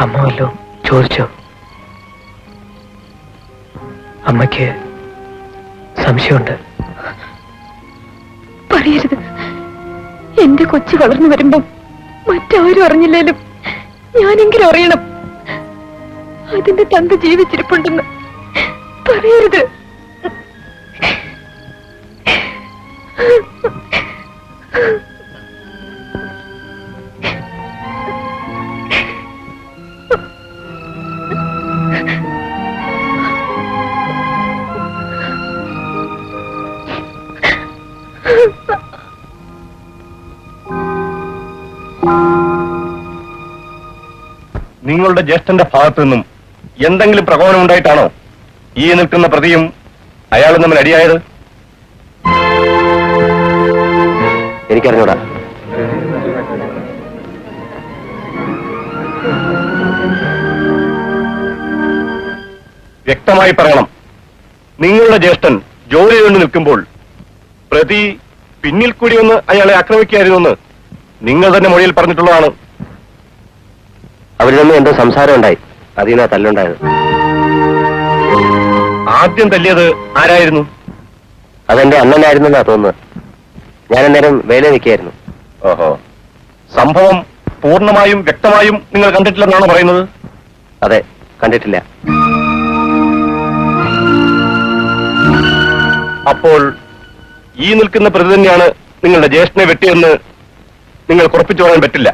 അമ്മ വല്ലോ ചോദിച്ചോ? അമ്മയ്ക്ക് സംശയമുണ്ട്. പറയരുത്. എന്റെ കൊച്ചു വളർന്നു വരുമ്പം മറ്റാരും അറിഞ്ഞില്ലേലും ഞാനെങ്കിലും അറിയണം. അതിന്റെ തന്ത ജീവിച്ചിരിപ്പുണ്ടെന്ന് പറയരുത്. നിങ്ങളുടെ ജ്യേഷ്ഠന്റെ ഭാഗത്തു നിന്നും എന്തെങ്കിലും പ്രകോപനം ഉണ്ടായിട്ടാണോ ഈ നിൽക്കുന്ന പ്രതിയും അയാളും തമ്മിൽ അടിയായത്? എനിക്കറിഞ്ഞൂടാ. വ്യക്തമായി പറയണം. നിങ്ങളുടെ ജ്യേഷ്ഠൻ ജോലി കൊണ്ട് നിൽക്കുമ്പോൾ പ്രതി പിന്നിൽ കൂടി ഒന്ന് അയാളെ ആക്രമിക്കുകയായിരുന്നെന്ന് നിങ്ങൾ തന്നെ മൊഴിയിൽ പറഞ്ഞിട്ടുള്ളതാണ്. അവരിൽ നിന്ന് എന്തോ സംസാരം ഉണ്ടായി, അതിനാ തല്ലുണ്ടായത്. ആദ്യം തല്ലിയത് ആരായിരുന്നു? അതെന്റെ അണ്ണനായിരുന്നെന്നാ തോന്നുന്നത്. ഞാൻ അന്നേരം വേല നിൽക്കുകയായിരുന്നു. ഓഹോ, സംഭവം പൂർണ്ണമായും വ്യക്തമായും നിങ്ങൾ കണ്ടിട്ടില്ലെന്നാണ് പറയുന്നത്? അതെ, കണ്ടിട്ടില്ല. അപ്പോൾ ഈ നിൽക്കുന്ന പ്രതി തന്നെയാണ് നിങ്ങളുടെ ജ്യേഷ്ഠനെ വെട്ടിയെന്ന് നിങ്ങൾ ഉറപ്പിച്ചു പറയാൻ പറ്റില്ല.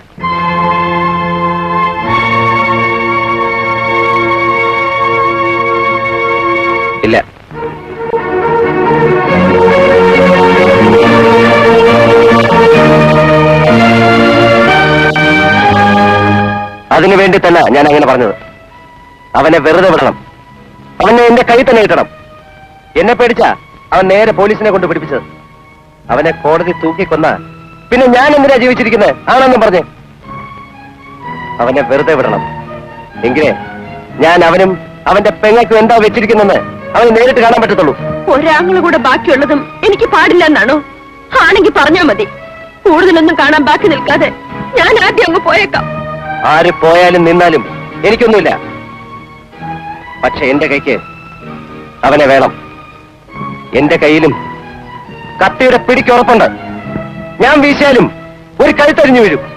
ഇല്ല. അതിനുവേണ്ടി തന്നെ ഞാൻ അങ്ങനെ പറഞ്ഞത്. അവനെ വെറുതെ വിടണം. അവനെ എന്റെ കൈ തന്നെ കിട്ടണം. എന്നെ പേടിച്ചാ അവൻ നേരെ പോലീസിനെ കൊണ്ട് പിടിപ്പിച്ചത്. അവനെ കോടതി തൂക്കിക്കൊന്ന പിന്നെ ഞാൻ എന്തിനാ ജീവിച്ചിരിക്കുന്നത് ആണെന്നും പറഞ്ഞ്. അവനെ വെറുതെ വിടണം. എങ്കിലേ ഞാൻ അവനും അവന്റെ പെങ്ങൾക്കും എന്താ വെച്ചിരിക്കുന്നെന്ന് അവന് നേരിട്ട് കാണാൻ പറ്റത്തുള്ളൂ. ഒരാങ്ങളും കൂടെ ബാക്കിയുള്ളതും എനിക്ക് പാടില്ല എന്നാണോ? ആണെങ്കിൽ പറഞ്ഞാ മതി. കൂടുതലൊന്നും കാണാൻ ബാക്കി നിൽക്കാതെ ഞാൻ ആദ്യം അങ്ങ് പോയേക്കാം. ആര് പോയാലും നിന്നാലും എനിക്കൊന്നുമില്ല. പക്ഷെ എന്റെ കൈക്ക് അവനെ വേണം. എന്റെ കയ്യിലും കത്തിയുടെ പിടിക്ക് ഉറപ്പുണ്ട്. ഞാൻ വീശിയാലും ഒരു കഴുത്തരിഞ്ഞു വീഴും.